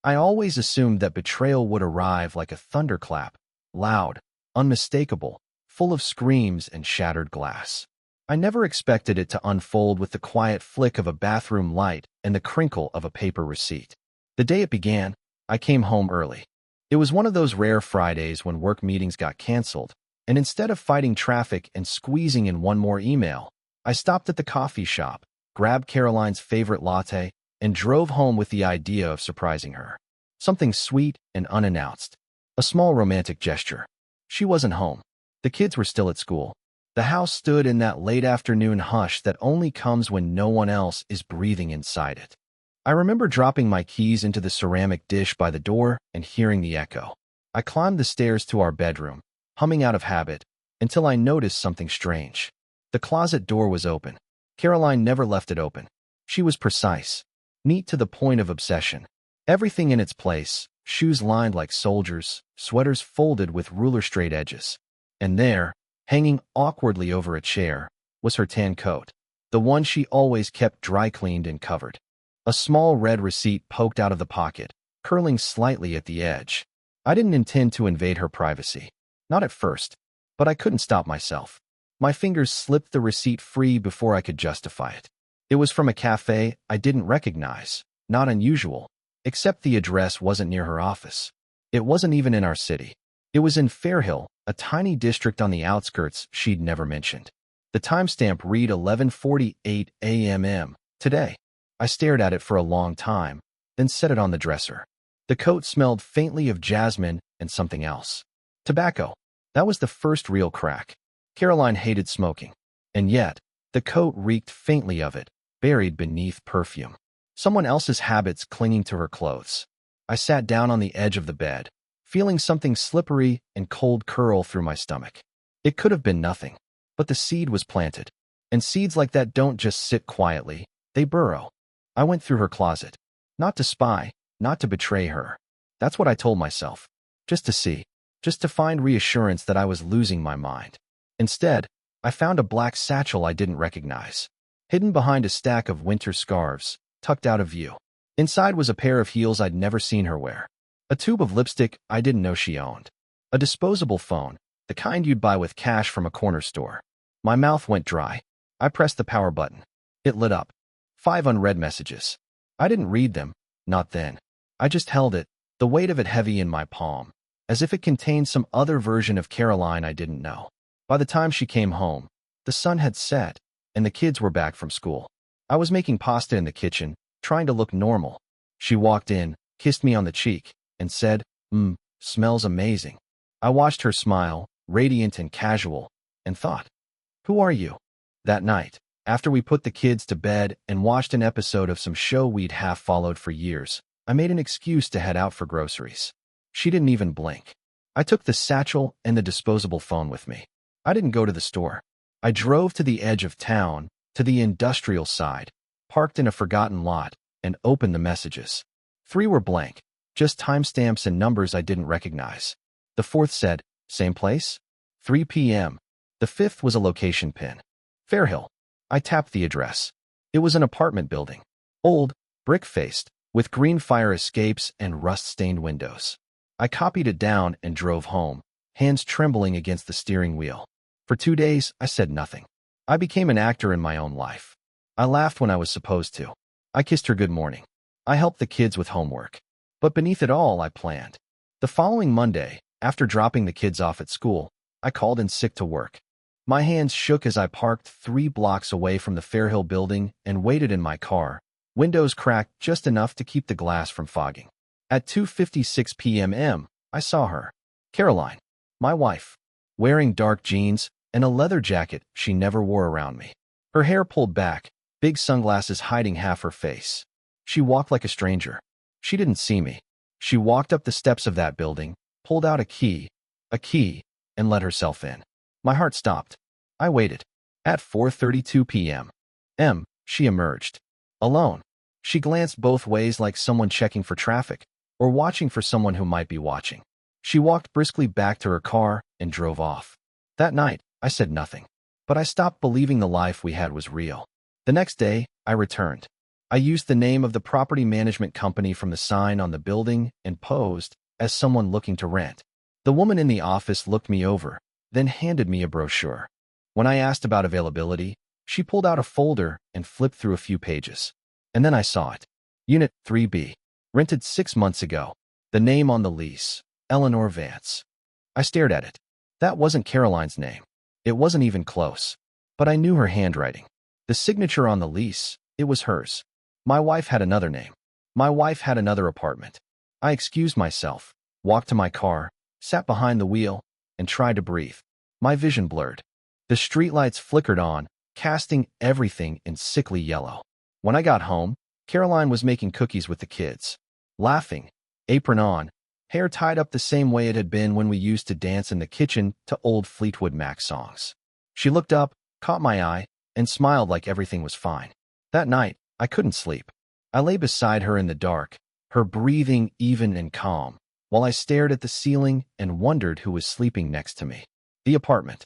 I always assumed that betrayal would arrive like a thunderclap, loud, unmistakable, full of screams and shattered glass. I never expected it to unfold with the quiet flick of a bathroom light and the crinkle of a paper receipt. The day it began, I came home early. It was one of those rare Fridays when work meetings got canceled, and instead of fighting traffic and squeezing in one more email, I stopped at the coffee shop, grabbed Caroline's favorite latte, and drove home with the idea of surprising her. Something sweet and unannounced. A small romantic gesture. She wasn't home. The kids were still at school. The house stood in that late afternoon hush that only comes when no one else is breathing inside it. I remember dropping my keys into the ceramic dish by the door and hearing the echo. I climbed the stairs to our bedroom, humming out of habit, until I noticed something strange. The closet door was open. Caroline never left it open. She was precise, neat to the point of obsession. Everything in its place, shoes lined like soldiers, sweaters folded with ruler-straight edges. And there, hanging awkwardly over a chair, was her tan coat, the one she always kept dry-cleaned and covered. A small red receipt poked out of the pocket, curling slightly at the edge. I didn't intend to invade her privacy. Not at first, but I couldn't stop myself. My fingers slipped the receipt free before I could justify it. It was from a cafe I didn't recognize, not unusual, except the address wasn't near her office. It wasn't even in our city. It was in Fairhill, a tiny district on the outskirts she'd never mentioned. The timestamp read 11:48 a.m. today. I stared at it for a long time, then set it on the dresser. The coat smelled faintly of jasmine and something else. Tobacco. That was the first real crack. Caroline hated smoking. And yet, the coat reeked faintly of it, buried beneath perfume. Someone else's habits clinging to her clothes. I sat down on the edge of the bed, feeling something slippery and cold curl through my stomach. It could have been nothing, but the seed was planted. And seeds like that don't just sit quietly, they burrow. I went through her closet. Not to spy, not to betray her. That's what I told myself. Just to see. Just to find reassurance that I was losing my mind. Instead, I found a black satchel I didn't recognize, hidden behind a stack of winter scarves, tucked out of view. Inside was a pair of heels I'd never seen her wear, a tube of lipstick I didn't know she owned, a disposable phone, the kind you'd buy with cash from a corner store. My mouth went dry. I pressed the power button. It lit up. 5 unread messages. I didn't read them, not then. I just held it, the weight of it heavy in my palm, as if it contained some other version of Caroline I didn't know. By the time she came home, the sun had set, and the kids were back from school. I was making pasta in the kitchen, trying to look normal. She walked in, kissed me on the cheek, and said, smells amazing. I watched her smile, radiant and casual, and thought, who are you? That night, after we put the kids to bed and watched an episode of some show we'd half followed for years, I made an excuse to head out for groceries. She didn't even blink. I took the satchel and the disposable phone with me. I didn't go to the store. I drove to the edge of town, to the industrial side, parked in a forgotten lot, and opened the messages. 3 were blank, just timestamps and numbers I didn't recognize. The 4th said, same place? 3 p.m. The 5th was a location pin. Fairhill. I tapped the address. It was an apartment building. Old, brick-faced, with green fire escapes and rust-stained windows. I copied it down and drove home, hands trembling against the steering wheel. For 2 days, I said nothing. I became an actor in my own life. I laughed when I was supposed to. I kissed her good morning. I helped the kids with homework. But beneath it all, I planned. The following Monday, after dropping the kids off at school, I called in sick to work. My hands shook as I parked 3 blocks away from the Fairhill building and waited in my car, windows cracked just enough to keep the glass from fogging. At 2:56 p.m., I saw her. Caroline, my wife, wearing dark jeans and a leather jacket she never wore around me. Her hair pulled back, big sunglasses hiding half her face. She walked like a stranger. She didn't see me. She walked up the steps of that building, pulled out a key, and let herself in. My heart stopped. I waited. At 4:32 p.m., she emerged. Alone. She glanced both ways like someone checking for traffic, or watching for someone who might be watching. She walked briskly back to her car and drove off. That night, I said nothing. But I stopped believing the life we had was real. The next day, I returned. I used the name of the property management company from the sign on the building and posed as someone looking to rent. The woman in the office looked me over, then handed me a brochure. When I asked about availability, she pulled out a folder and flipped through a few pages. And then I saw it. Unit 3B. Rented 6 months ago. The name on the lease, Eleanor Vance. I stared at it. That wasn't Caroline's name. It wasn't even close. But I knew her handwriting. The signature on the lease, it was hers. My wife had another name. My wife had another apartment. I excused myself, walked to my car, sat behind the wheel, and tried to breathe. My vision blurred. The streetlights flickered on, casting everything in sickly yellow. When I got home, Caroline was making cookies with the kids. Laughing, apron on, hair tied up the same way it had been when we used to dance in the kitchen to old Fleetwood Mac songs. She looked up, caught my eye, and smiled like everything was fine. That night, I couldn't sleep. I lay beside her in the dark, her breathing even and calm, while I stared at the ceiling and wondered who was sleeping next to me. The apartment.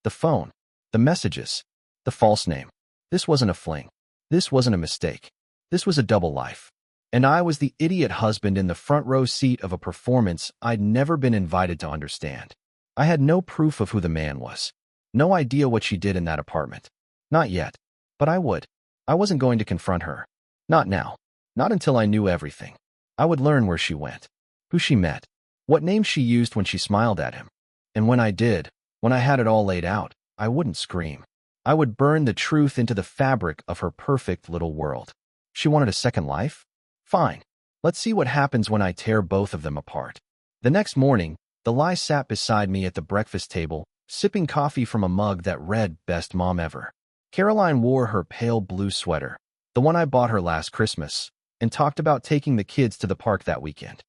The phone. The messages. The false name. This wasn't a fling. This wasn't a mistake. This was a double life. And I was the idiot husband in the front row seat of a performance I'd never been invited to understand. I had no proof of who the man was. No idea what she did in that apartment. Not yet. But I would. I wasn't going to confront her. Not now. Not until I knew everything. I would learn where she went, who she met, what name she used when she smiled at him. And when I did, when I had it all laid out, I wouldn't scream. I would burn the truth into the fabric of her perfect little world. She wanted a second life? Fine. Let's see what happens when I tear both of them apart. The next morning, the lie sat beside me at the breakfast table, sipping coffee from a mug that read Best Mom Ever. Caroline wore her pale blue sweater, the one I bought her last Christmas, and talked about taking the kids to the park that weekend.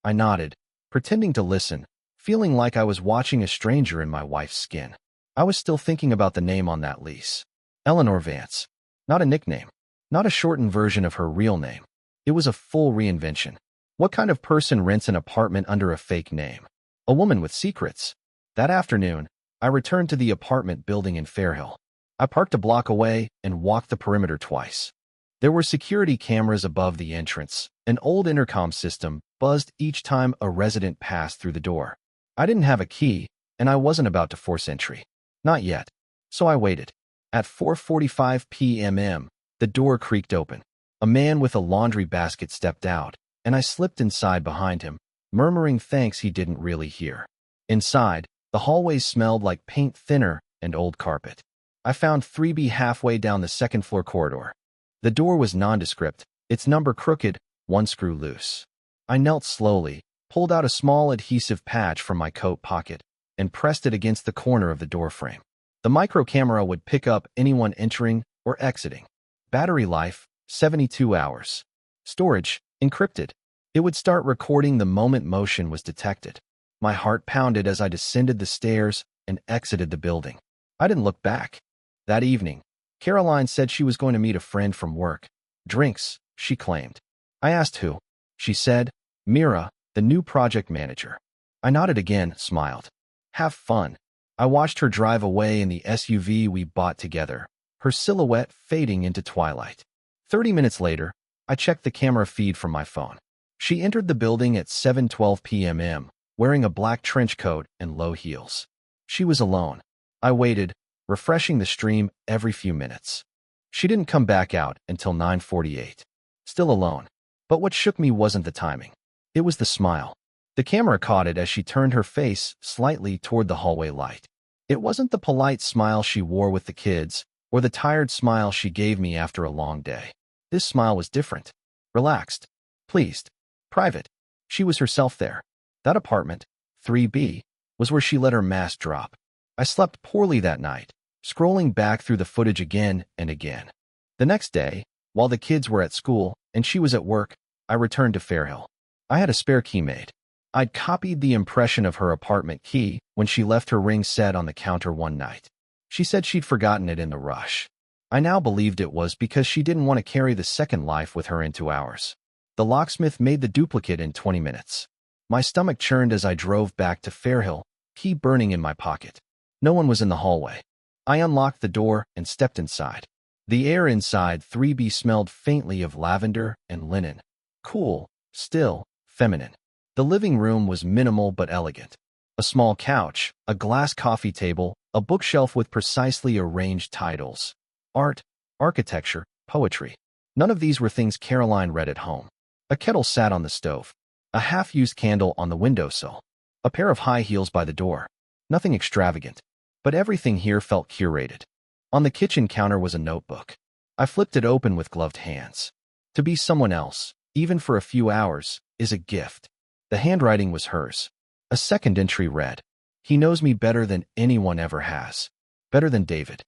I nodded, pretending to listen, feeling like I was watching a stranger in my wife's skin. I was still thinking about the name on that lease. Eleanor Vance. Not a nickname. Not a shortened version of her real name. It was a full reinvention. What kind of person rents an apartment under a fake name? A woman with secrets. That afternoon, I returned to the apartment building in Fairhill. I parked a block away and walked the perimeter twice. There were security cameras above the entrance. An old intercom system buzzed each time a resident passed through the door. I didn't have a key, and I wasn't about to force entry. Not yet. So I waited. At 4:45 p.m., the door creaked open. A man with a laundry basket stepped out, and I slipped inside behind him, murmuring thanks he didn't really hear. Inside, the hallways smelled like paint thinner and old carpet. I found 3B halfway down the second-floor corridor. The door was nondescript, its number crooked, one screw loose. I knelt slowly, pulled out a small adhesive patch from my coat pocket, and pressed it against the corner of the doorframe. The micro camera would pick up anyone entering or exiting. Battery life, 72 hours. Storage, encrypted. It would start recording the moment motion was detected. My heart pounded as I descended the stairs and exited the building. I didn't look back. That evening, Caroline said she was going to meet a friend from work. Drinks, she claimed. I asked who. She said, Mira, the new project manager. I nodded again, smiled. Have fun. I watched her drive away in the SUV we bought together, her silhouette fading into twilight. 30 minutes later, I checked the camera feed from my phone. She entered the building at 7:12 p.m., wearing a black trench coat and low heels. She was alone. I waited, refreshing the stream every few minutes. She didn't come back out until 9:48. Still alone. But what shook me wasn't the timing. It was the smile. The camera caught it as she turned her face slightly toward the hallway light. It wasn't the polite smile she wore with the kids, or the tired smile she gave me after a long day. This smile was different. Relaxed. Pleased. Private. She was herself there. That apartment, 3B, was where she let her mask drop. I slept poorly that night, scrolling back through the footage again and again. The next day, while the kids were at school and she was at work, I returned to Fairhill. I had a spare key made. I'd copied the impression of her apartment key when she left her ring set on the counter one night. She said she'd forgotten it in the rush. I now believed it was because she didn't want to carry the second life with her into ours. The locksmith made the duplicate in 20 minutes. My stomach churned as I drove back to Fairhill, key burning in my pocket. No one was in the hallway. I unlocked the door and stepped inside. The air inside 3B smelled faintly of lavender and linen. Cool, still, feminine. The living room was minimal but elegant. A small couch, a glass coffee table, a bookshelf with precisely arranged titles. Art, architecture, poetry. None of these were things Caroline read at home. A kettle sat on the stove. A half-used candle on the windowsill. A pair of high heels by the door. Nothing extravagant, but everything here felt curated. On the kitchen counter was a notebook. I flipped it open with gloved hands. To be someone else, even for a few hours, is a gift. The handwriting was hers. A second entry read, "He knows me better than anyone ever has. Better than David."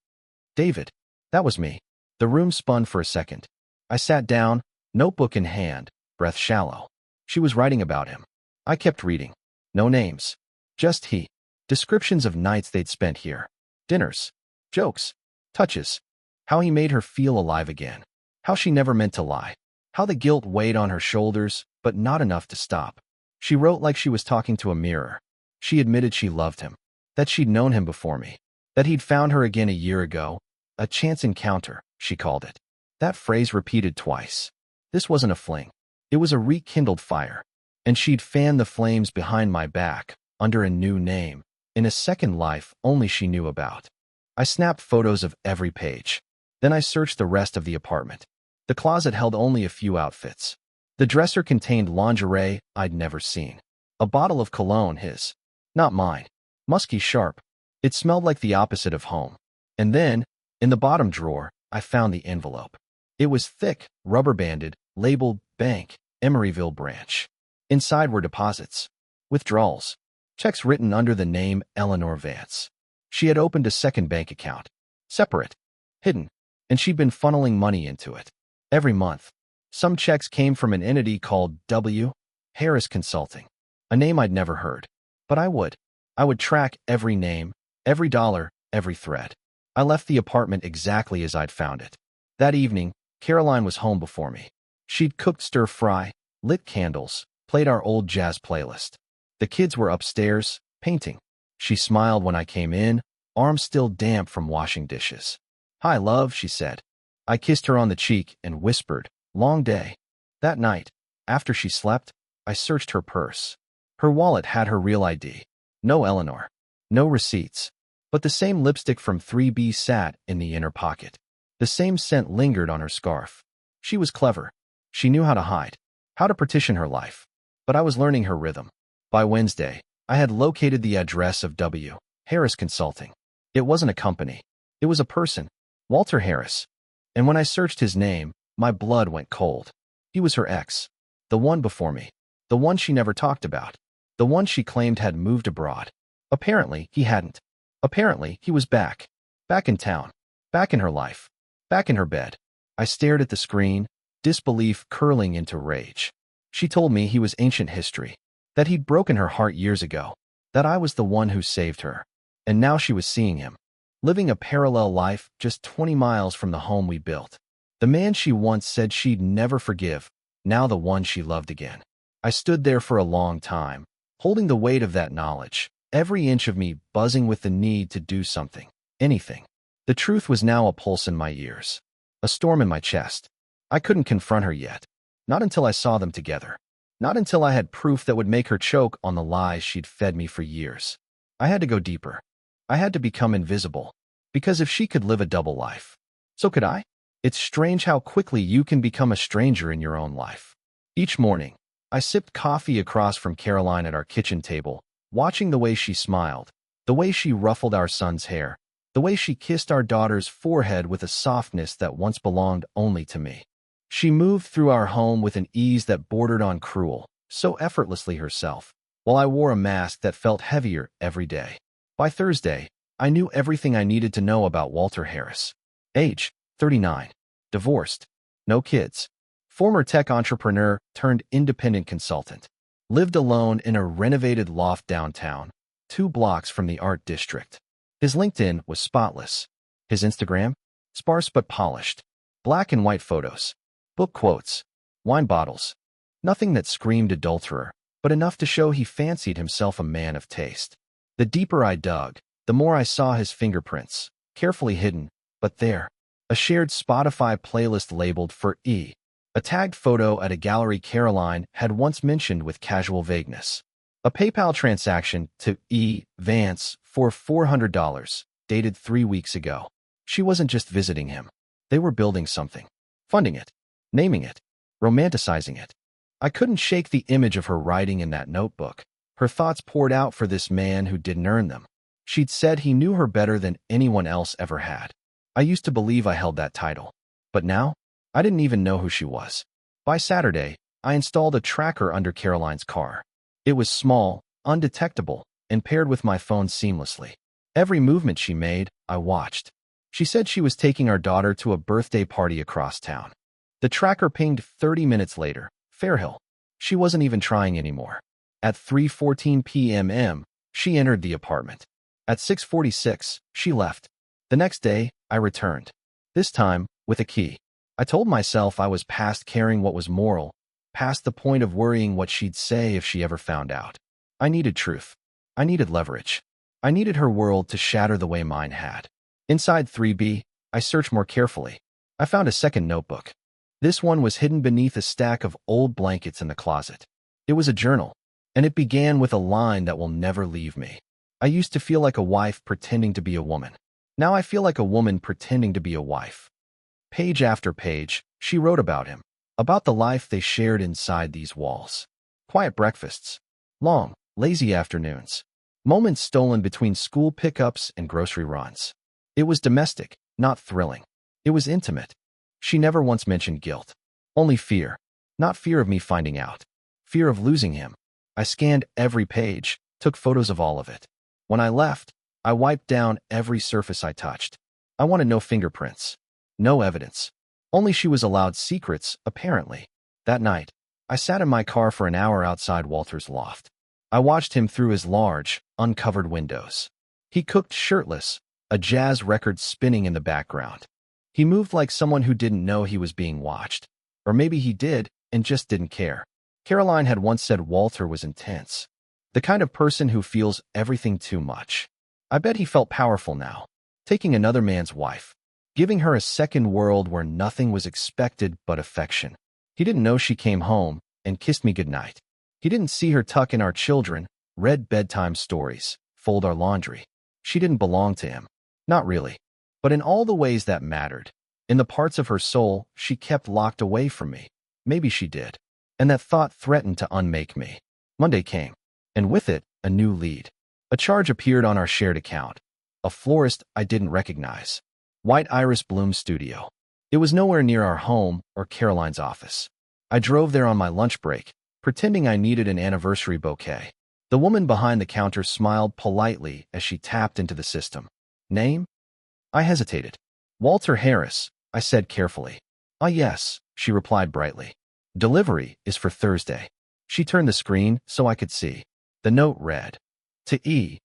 David. That was me. The room spun for a second. I sat down, notebook in hand, breath shallow. She was writing about him. I kept reading. No names. Just he. Descriptions of nights they'd spent here. Dinners. Jokes. Touches. How he made her feel alive again. How she never meant to lie. How the guilt weighed on her shoulders, but not enough to stop. She wrote like she was talking to a mirror. She admitted she loved him. That she'd known him before me. That he'd found her again a year ago. A chance encounter, she called it. That phrase repeated twice. This wasn't a fling. It was a rekindled fire. And she'd fanned the flames behind my back, under a new name, in a second life only she knew about. I snapped photos of every page. Then I searched the rest of the apartment. The closet held only a few outfits. The dresser contained lingerie I'd never seen. A bottle of cologne, his. Not mine. Musky sharp. It smelled like the opposite of home. And then, in the bottom drawer, I found the envelope. It was thick, rubber-banded, labeled Bank, Emeryville Branch. Inside were deposits. Withdrawals. Checks written under the name Eleanor Vance. She had opened a second bank account. Separate. Hidden. And she'd been funneling money into it. Every month. Some checks came from an entity called W. Harris Consulting. A name I'd never heard. But I would. I would track every name, every dollar, every thread. I left the apartment exactly as I'd found it. That evening, Caroline was home before me. She'd cooked stir-fry, lit candles, played our old jazz playlist. The kids were upstairs, painting. She smiled when I came in, arms still damp from washing dishes. "Hi, love," she said. I kissed her on the cheek and whispered, "Long day." That night, after she slept, I searched her purse. Her wallet had her real ID. No Eleanor. No receipts. But the same lipstick from 3B sat in the inner pocket. The same scent lingered on her scarf. She was clever. She knew how to hide, how to partition her life. But I was learning her rhythm. By Wednesday, I had located the address of W. Harris Consulting. It wasn't a company. It was a person. Walter Harris. And when I searched his name, my blood went cold. He was her ex. The one before me. The one she never talked about. The one she claimed had moved abroad. Apparently, he hadn't. Apparently, he was back. Back in town. Back in her life. Back in her bed. I stared at the screen, disbelief curling into rage. She told me he was ancient history. That he'd broken her heart years ago. That I was the one who saved her. And now she was seeing him. Living a parallel life just 20 miles from the home we built. The man she once said she'd never forgive, now the one she loved again. I stood there for a long time, holding the weight of that knowledge, every inch of me buzzing with the need to do something, anything. The truth was now a pulse in my ears, a storm in my chest. I couldn't confront her yet, not until I saw them together, not until I had proof that would make her choke on the lies she'd fed me for years. I had to go deeper. I had to become invisible, because if she could live a double life, so could I. It's strange how quickly you can become a stranger in your own life. Each morning, I sipped coffee across from Caroline at our kitchen table, watching the way she smiled, the way she ruffled our son's hair, the way she kissed our daughter's forehead with a softness that once belonged only to me. She moved through our home with an ease that bordered on cruel, so effortlessly herself, while I wore a mask that felt heavier every day. By Thursday, I knew everything I needed to know about Walter Harris. Age, 39. Divorced. No kids. Former tech entrepreneur turned independent consultant. Lived alone in a renovated loft downtown, 2 blocks from the art district. His LinkedIn was spotless. His Instagram? Sparse but polished. Black and white photos. Book quotes. Wine bottles. Nothing that screamed adulterer, but enough to show he fancied himself a man of taste. The deeper I dug, the more I saw his fingerprints, carefully hidden, but there. A shared Spotify playlist labeled for E. A tagged photo at a gallery Caroline had once mentioned with casual vagueness. A PayPal transaction to E. Vance for $400, dated 3 weeks ago. She wasn't just visiting him. They were building something. Funding it. Naming it. Romanticizing it. I couldn't shake the image of her writing in that notebook. Her thoughts poured out for this man who didn't earn them. She'd said he knew her better than anyone else ever had. I used to believe I held that title. But now, I didn't even know who she was. By Saturday, I installed a tracker under Caroline's car. It was small, undetectable, and paired with my phone seamlessly. Every movement she made, I watched. She said she was taking our daughter to a birthday party across town. The tracker pinged 30 minutes later. Fairhill. She wasn't even trying anymore. At 3:14 p.m., she entered the apartment. At 6:46, she left. The next day, I returned. This time, with a key. I told myself I was past caring what was moral, past the point of worrying what she'd say if she ever found out. I needed truth. I needed leverage. I needed her world to shatter the way mine had. Inside 3B, I searched more carefully. I found a second notebook. This one was hidden beneath a stack of old blankets in the closet. It was a journal, and it began with a line that will never leave me. I used to feel like a wife pretending to be a woman. Now I feel like a woman pretending to be a wife. Page after page, she wrote about him, about the life they shared inside these walls. Quiet breakfasts, long, lazy afternoons, moments stolen between school pickups and grocery runs. It was domestic, not thrilling. It was intimate. She never once mentioned guilt. Only fear. Not fear of me finding out. Fear of losing him. I scanned every page, took photos of all of it. When I left, I wiped down every surface I touched. I wanted no fingerprints. No evidence. Only she was allowed secrets, apparently. That night, I sat in my car for an hour outside Walter's loft. I watched him through his large, uncovered windows. He cooked shirtless, a jazz record spinning in the background. He moved like someone who didn't know he was being watched. Or maybe he did, and just didn't care. Caroline had once said Walter was intense. The kind of person who feels everything too much. I bet he felt powerful now. Taking another man's wife. Giving her a second world where nothing was expected but affection. He didn't know she came home and kissed me goodnight. He didn't see her tuck in our children, read bedtime stories, fold our laundry. She didn't belong to him. Not really. But in all the ways that mattered. In the parts of her soul she kept locked away from me. Maybe she did. And that thought threatened to unmake me. Monday came. And with it, a new lead. A charge appeared on our shared account. A florist I didn't recognize. White Iris Bloom Studio. It was nowhere near our home or Caroline's office. I drove there on my lunch break, pretending I needed an anniversary bouquet. The woman behind the counter smiled politely as she tapped into the system. Name? I hesitated. Walter Harris, I said carefully. Ah, yes, she replied brightly. Delivery is for Thursday. She turned the screen so I could see. The note read, to E.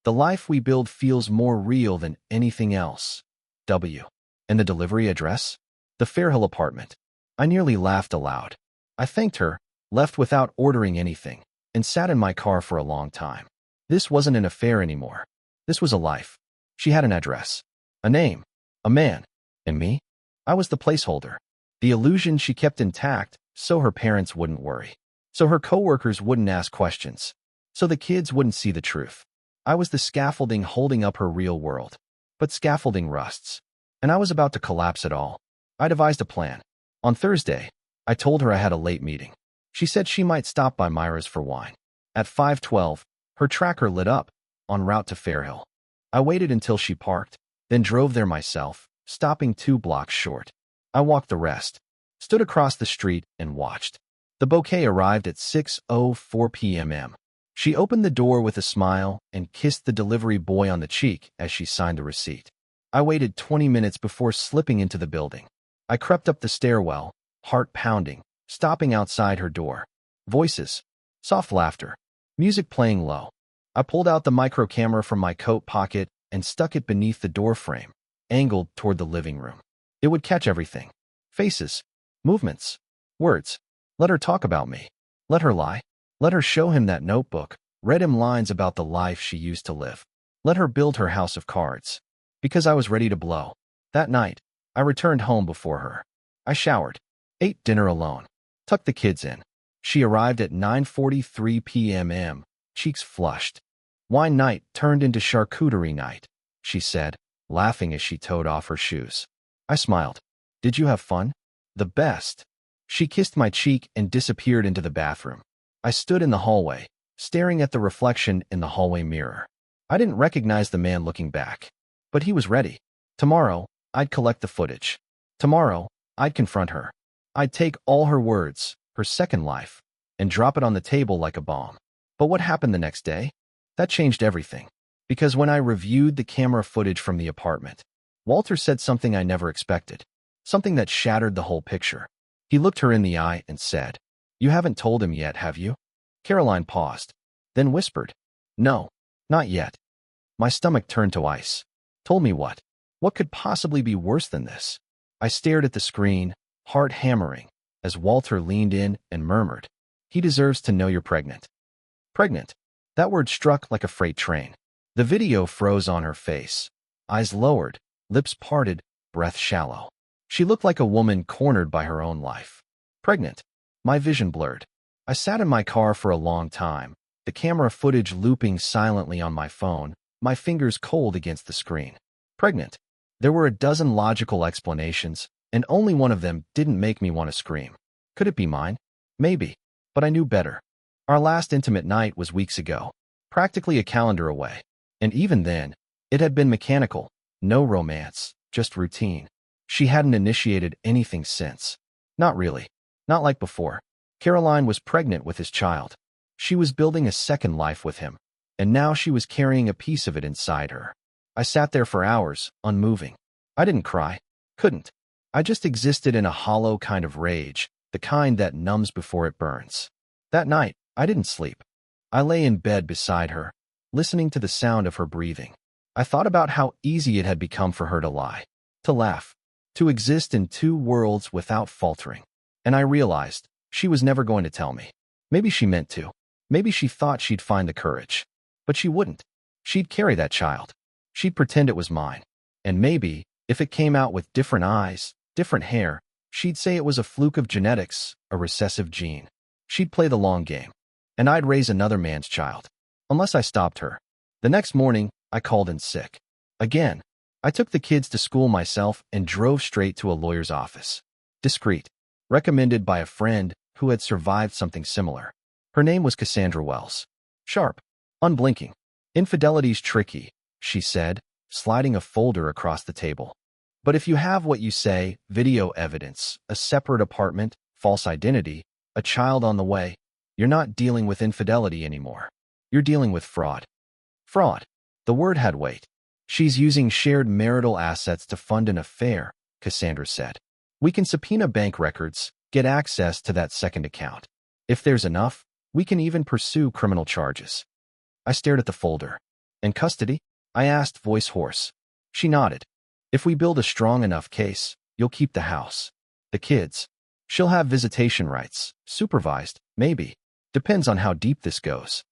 The life we build feels more real than anything else. W. And the delivery address? The Fairhill apartment. I nearly laughed aloud. I thanked her, left without ordering anything, and sat in my car for a long time. This wasn't an affair anymore. This was a life. She had an address. A name. A man. And me? I was the placeholder. The illusion she kept intact so her parents wouldn't worry. So her coworkers wouldn't ask questions. So the kids wouldn't see the truth. I was the scaffolding holding up her real world. But scaffolding rusts. And I was about to collapse it all. I devised a plan. On Thursday, I told her I had a late meeting. She said she might stop by Myra's for wine. At 5:12, her tracker lit up, en route to Fairhill. I waited until she parked, then drove there myself, stopping 2 blocks short. I walked the rest, stood across the street, and watched. The bouquet arrived at 6:04 p.m. She opened the door with a smile and kissed the delivery boy on the cheek as she signed the receipt. I waited 20 minutes before slipping into the building. I crept up the stairwell, heart pounding, stopping outside her door. Voices, soft laughter, music playing low. I pulled out the micro camera from my coat pocket and stuck it beneath the door frame, angled toward the living room. It would catch everything. Faces, movements, words. Let her talk about me. Let her lie. Let her show him that notebook, read him lines about the life she used to live. Let her build her house of cards. Because I was ready to blow. That night, I returned home before her. I showered, ate dinner alone, tucked the kids in. She arrived at 9:43 p.m., cheeks flushed. Wine night turned into charcuterie night, she said, laughing as she toed off her shoes. I smiled. Did you have fun? The best. She kissed my cheek and disappeared into the bathroom. I stood in the hallway, staring at the reflection in the hallway mirror. I didn't recognize the man looking back. But he was ready. Tomorrow, I'd collect the footage. Tomorrow, I'd confront her. I'd take all her words, her second life, and drop it on the table like a bomb. But what happened the next day? That changed everything. Because when I reviewed the camera footage from the apartment, Walter said something I never expected. Something that shattered the whole picture. He looked her in the eye and said, "You haven't told him yet, have you?" Caroline paused, then whispered, "No, not yet." My stomach turned to ice. Told me what? What could possibly be worse than this? I stared at the screen, heart hammering, as Walter leaned in and murmured, "He deserves to know you're pregnant." Pregnant. That word struck like a freight train. The video froze on her face. Eyes lowered, lips parted, breath shallow. She looked like a woman cornered by her own life. Pregnant. My vision blurred. I sat in my car for a long time, the camera footage looping silently on my phone, my fingers cold against the screen. Pregnant. There were a dozen logical explanations, and only one of them didn't make me want to scream. Could it be mine? Maybe. But I knew better. Our last intimate night was weeks ago, practically a calendar away. And even then, it had been mechanical, no romance, just routine. She hadn't initiated anything since. Not really. Not like before. Caroline was pregnant with his child. She was building a second life with him, and now she was carrying a piece of it inside her. I sat there for hours, unmoving. I didn't cry. Couldn't. I just existed in a hollow kind of rage, the kind that numbs before it burns. That night, I didn't sleep. I lay in bed beside her, listening to the sound of her breathing. I thought about how easy it had become for her to lie, to laugh, to exist in two worlds without faltering. And I realized she was never going to tell me. Maybe she meant to. Maybe she thought she'd find the courage. But she wouldn't. She'd carry that child. She'd pretend it was mine. And maybe, if it came out with different eyes, different hair, she'd say it was a fluke of genetics, a recessive gene. She'd play the long game. And I'd raise another man's child. Unless I stopped her. The next morning, I called in sick. Again. I took the kids to school myself and drove straight to a lawyer's office. Discreet. Recommended by a friend who had survived something similar. Her name was Cassandra Wells. Sharp. Unblinking. Infidelity's tricky, she said, sliding a folder across the table. But if you have what you say, video evidence, a separate apartment, false identity, a child on the way, you're not dealing with infidelity anymore. You're dealing with fraud. Fraud. The word had weight. She's using shared marital assets to fund an affair, Cassandra said. We can subpoena bank records, get access to that second account. If there's enough, we can even pursue criminal charges. I stared at the folder. In custody? I asked, voice hoarse. She nodded. If we build a strong enough case, you'll keep the house. The kids. She'll have visitation rights, supervised, maybe. Depends on how deep this goes.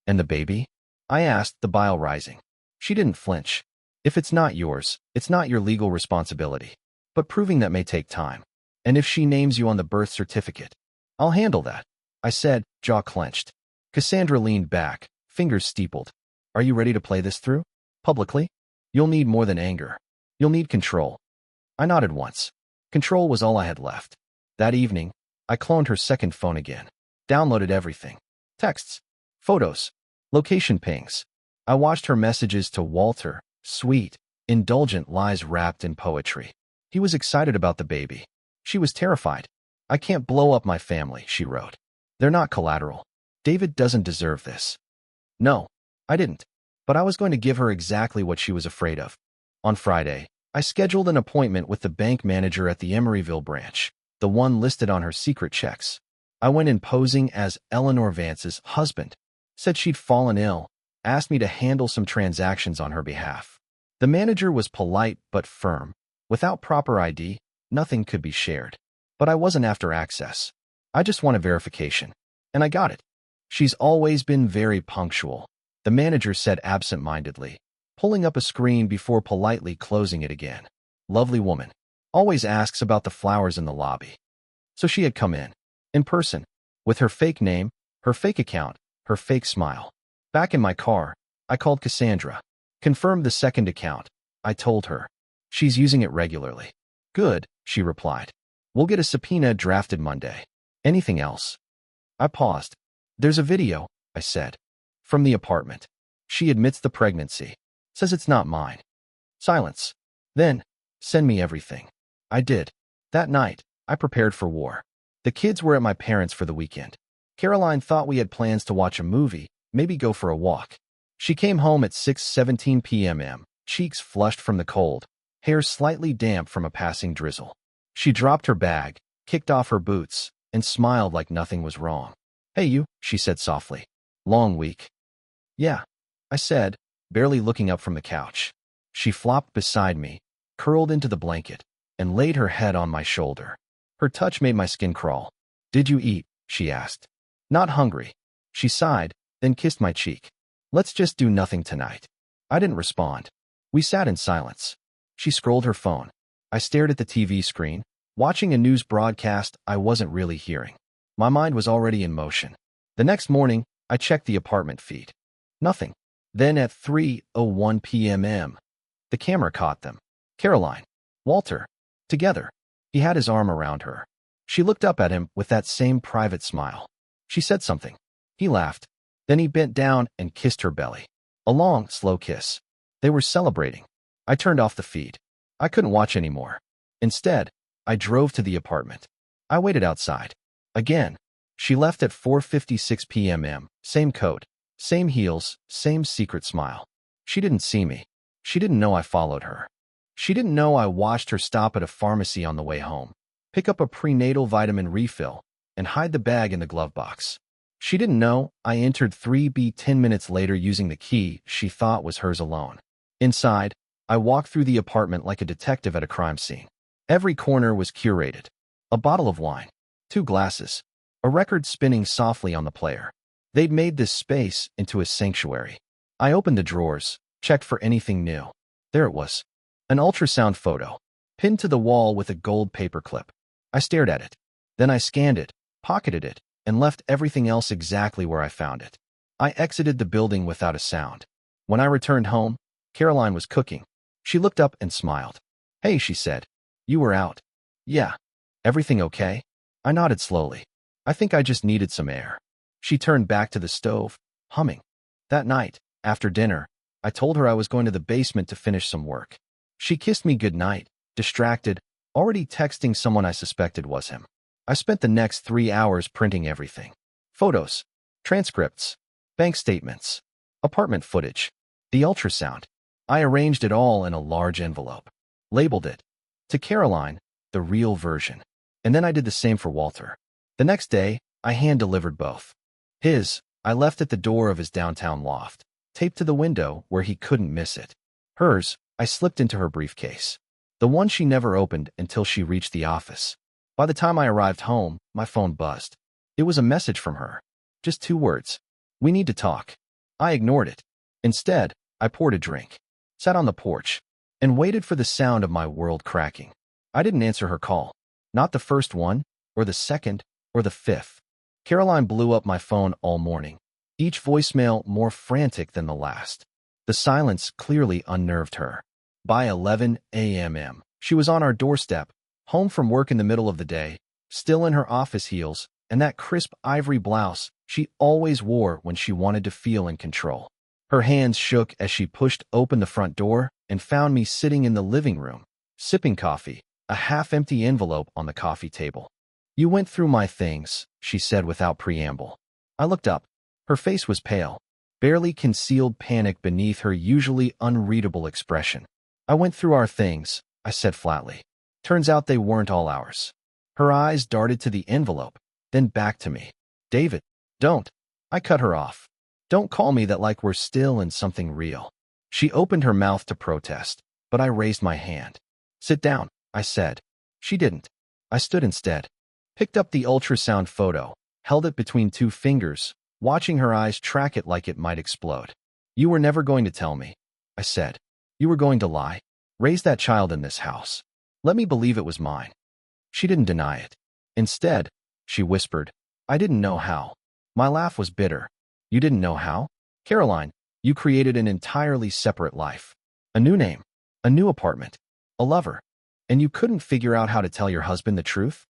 And the baby? I asked, the bile rising. She didn't flinch. If it's not yours, it's not your legal responsibility. But proving that may take time. And if she names you on the birth certificate, I'll handle that, I said, jaw clenched. Cassandra leaned back, fingers steepled. Are you ready to play this through? Publicly? You'll need more than anger. You'll need control. I nodded once. Control was all I had left. That evening, I cloned her second phone again. Downloaded everything. Texts. Photos. Location pings. I watched her messages to Walter, sweet, indulgent lies wrapped in poetry. He was excited about the baby. She was terrified. I can't blow up my family, she wrote. They're not collateral. David doesn't deserve this. No, I didn't. But I was going to give her exactly what she was afraid of. On Friday, I scheduled an appointment with the bank manager at the Emeryville branch, the one listed on her secret checks. I went in posing as Eleanor Vance's husband. Said she'd fallen ill, asked me to handle some transactions on her behalf. The manager was polite but firm. Without proper ID, nothing could be shared. But I wasn't after access. I just wanted verification. And I got it. She's always been very punctual, the manager said absent-mindedly, pulling up a screen before politely closing it again. Lovely woman. Always asks about the flowers in the lobby. So she had come in person, with her fake name, her fake account, her fake smile. Back in my car, I called Cassandra. Confirmed the second account. I told her. She's using it regularly. Good, she replied. We'll get a subpoena drafted Monday. Anything else? I paused. There's a video, I said. From the apartment. She admits the pregnancy. Says it's not mine. Silence. Then, send me everything. I did. That night, I prepared for war. The kids were at my parents' for the weekend. Caroline thought we had plans to watch a movie, maybe go for a walk. She came home at 6:17 p.m., cheeks flushed from the cold, hair slightly damp from a passing drizzle. She dropped her bag, kicked off her boots, and smiled like nothing was wrong. Hey you, she said softly. Long week. Yeah, I said, barely looking up from the couch. She flopped beside me, curled into the blanket, and laid her head on my shoulder. Her touch made my skin crawl. Did you eat? She asked. Not hungry. She sighed, then kissed my cheek. Let's just do nothing tonight. I didn't respond. We sat in silence. She scrolled her phone. I stared at the TV screen, watching a news broadcast I wasn't really hearing. My mind was already in motion. The next morning, I checked the apartment feed. Nothing. Then at 3:01 p.m., the camera caught them. Caroline. Walter. Together. He had his arm around her. She looked up at him with that same private smile. She said something. He laughed. Then he bent down and kissed her belly. A long, slow kiss. They were celebrating. I turned off the feed. I couldn't watch anymore. Instead, I drove to the apartment. I waited outside. Again. She left at 4:56 p.m., same coat, same heels, same secret smile. She didn't see me. She didn't know I followed her. She didn't know I watched her stop at a pharmacy on the way home, pick up a prenatal vitamin refill, and hide the bag in the glove box. She didn't know I entered 3B 10 minutes later using the key she thought was hers alone. Inside, I walked through the apartment like a detective at a crime scene. Every corner was curated. A bottle of wine, 2 glasses, a record spinning softly on the player. They'd made this space into a sanctuary. I opened the drawers, checked for anything new. There it was. An ultrasound photo, pinned to the wall with a gold paperclip. I stared at it. Then I scanned it, pocketed it, and left everything else exactly where I found it. I exited the building without a sound. When I returned home, Caroline was cooking. She looked up and smiled. Hey, she said. You were out. Yeah. Everything okay? I nodded slowly. I think I just needed some air. She turned back to the stove, humming. That night, after dinner, I told her I was going to the basement to finish some work. She kissed me goodnight, distracted, already texting someone I suspected was him. I spent the next 3 hours printing everything. Photos, transcripts, bank statements, apartment footage, the ultrasound. I arranged it all in a large envelope. Labeled it. To Caroline, the real version. And then I did the same for Walter. The next day, I hand-delivered both. His, I left at the door of his downtown loft, taped to the window where he couldn't miss it. Hers, I slipped into her briefcase. The one she never opened until she reached the office. By the time I arrived home, my phone buzzed. It was a message from her. Just 2 words. We need to talk. I ignored it. Instead, I poured a drink, sat on the porch, and waited for the sound of my world cracking. I didn't answer her call. Not the first one, or the second, or the 5th. Caroline blew up my phone all morning, each voicemail more frantic than the last. The silence clearly unnerved her. By 11 a.m., she was on our doorstep, home from work in the middle of the day, still in her office heels, and that crisp ivory blouse she always wore when she wanted to feel in control. Her hands shook as she pushed open the front door and found me sitting in the living room, sipping coffee, a half-empty envelope on the coffee table. You went through my things, she said without preamble. I looked up. Her face was pale, barely concealed panic beneath her usually unreadable expression. I went through our things, I said flatly. Turns out they weren't all ours. Her eyes darted to the envelope, then back to me. David, don't. I cut her off. Don't call me that like we're still in something real. She opened her mouth to protest, but I raised my hand. Sit down, I said. She didn't. I stood instead, picked up the ultrasound photo, held it between 2 fingers, watching her eyes track it like it might explode. You were never going to tell me, I said. You were going to lie. Raise that child in this house. Let me believe it was mine. She didn't deny it. Instead, she whispered, I didn't know how. My laugh was bitter. You didn't know how? Caroline, you created an entirely separate life. A new name, a new apartment, a lover, and you couldn't figure out how to tell your husband the truth?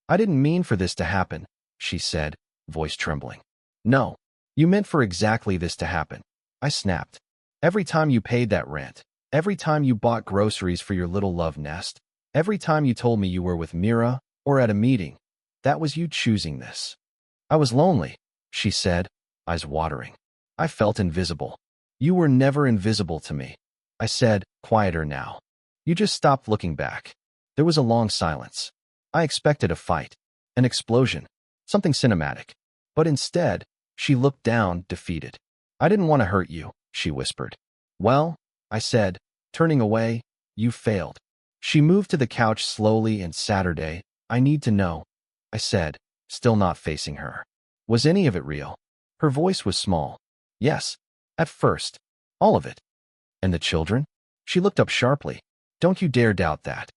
I didn't mean for this to happen, she said, voice trembling. No, you meant for exactly this to happen. I snapped. Every time you paid that rent, every time you bought groceries for your little love nest, every time you told me you were with Mira or at a meeting, that was you choosing this. I was lonely, she said, eyes watering. I felt invisible. You were never invisible to me. I said, quieter now. You just stopped looking back. There was a long silence. I expected a fight, an explosion, something cinematic. But instead, she looked down, defeated. I didn't want to hurt you, she whispered. Well, I said, turning away, you failed. She moved to the couch slowly and Saturday, I need to know, I said, still not facing her. Was any of it real? Her voice was small. Yes, at first. All of it. And the children? She looked up sharply. Don't you dare doubt that.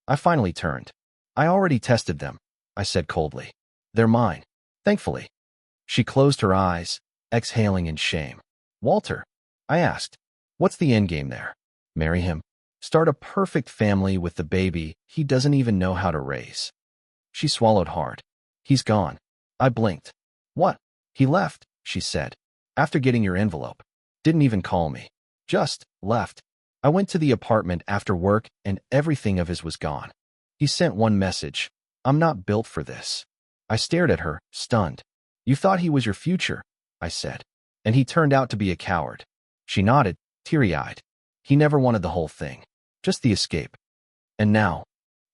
I finally turned. I already tested them, I said coldly. They're mine. Thankfully. She closed her eyes, exhaling in shame. Walter, I asked, what's the endgame there? Marry him. Start a perfect family with the baby he doesn't even know how to raise. She swallowed hard. He's gone. I blinked. What? He left, she said. After getting your envelope. Didn't even call me. Just left. I went to the apartment after work and everything of his was gone. He sent one message. I'm not built for this. I stared at her, stunned. You thought he was your future, I said. And he turned out to be a coward. She nodded, teary-eyed. He never wanted the whole thing. Just the escape. And now?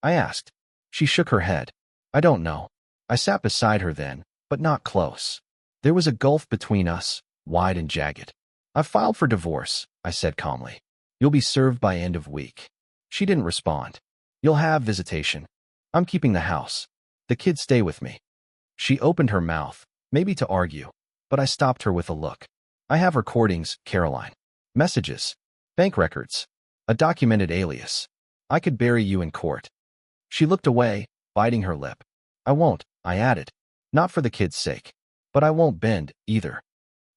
I asked. She shook her head. I don't know. I sat beside her then, but not close. There was a gulf between us, wide and jagged. I filed for divorce, I said calmly. You'll be served by end of week. She didn't respond. You'll have visitation. I'm keeping the house. The kids stay with me. She opened her mouth, maybe to argue, but I stopped her with a look. I have recordings, Caroline. Messages. Bank records. A documented alias. I could bury you in court. She looked away, biting her lip. I won't, I added. Not for the kids' sake. But I won't bend, either.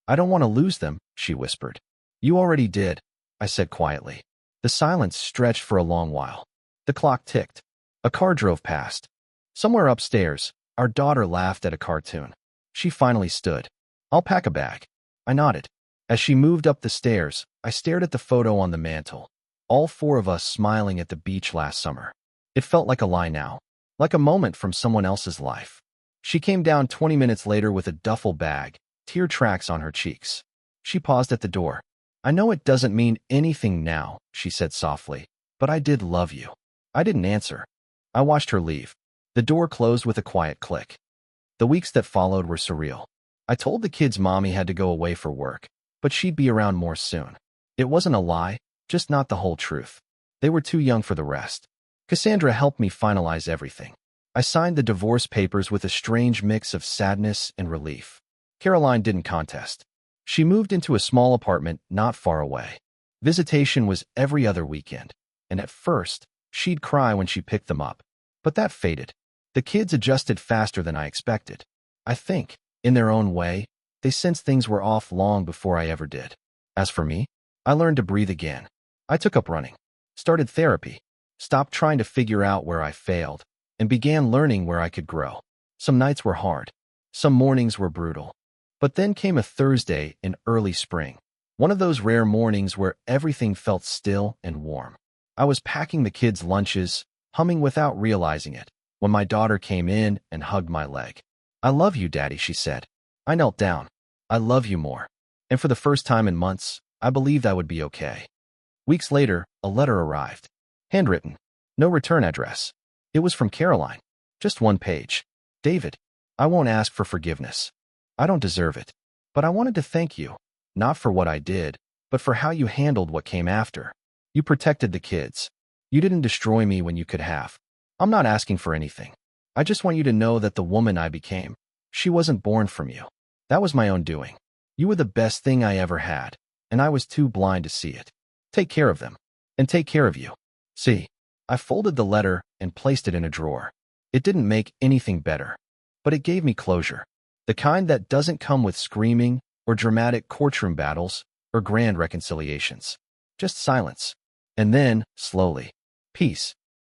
I don't want to lose them, she whispered. You already did, I said quietly. The silence stretched for a long while. The clock ticked. A car drove past. Somewhere upstairs, our daughter laughed at a cartoon. She finally stood. I'll pack a bag. I nodded. As she moved up the stairs, I stared at the photo on the mantel. All four of us smiling at the beach last summer. It felt like a lie now. Like a moment from someone else's life. She came down 20 minutes later with a duffel bag, tear tracks on her cheeks. She paused at the door. I know it doesn't mean anything now, she said softly, but I did love you. I didn't answer. I watched her leave. The door closed with a quiet click. The weeks that followed were surreal. I told the kids mommy had to go away for work, but she'd be around more soon. It wasn't a lie, just not the whole truth. They were too young for the rest. Cassandra helped me finalize everything. I signed the divorce papers with a strange mix of sadness and relief. Caroline didn't contest. She moved into a small apartment not far away. Visitation was every other weekend, and at first, she'd cry when she picked them up. But that faded. The kids adjusted faster than I expected. I think, in their own way, they sensed things were off long before I ever did. As for me, I learned to breathe again. I took up running, started therapy, stopped trying to figure out where I failed, and began learning where I could grow. Some nights were hard. Some mornings were brutal. But then came a Thursday in early spring. One of those rare mornings where everything felt still and warm. I was packing the kids' lunches, humming without realizing it, when my daughter came in and hugged my leg. I love you, Daddy, she said. I knelt down. I love you more. And for the first time in months, I believed I would be okay. Weeks later, a letter arrived. Handwritten. No return address. It was from Caroline. Just one page. David, I won't ask for forgiveness. I don't deserve it. But I wanted to thank you. Not for what I did, but for how you handled what came after. You protected the kids. You didn't destroy me when you could have. I'm not asking for anything. I just want you to know that the woman I became, she wasn't born from you. That was my own doing. You were the best thing I ever had, and I was too blind to see it. Take care of them, and take care of you. See, I folded the letter and placed it in a drawer. It didn't make anything better, but it gave me closure. The kind that doesn't come with screaming or dramatic courtroom battles or grand reconciliations. Just silence. And then, slowly, peace.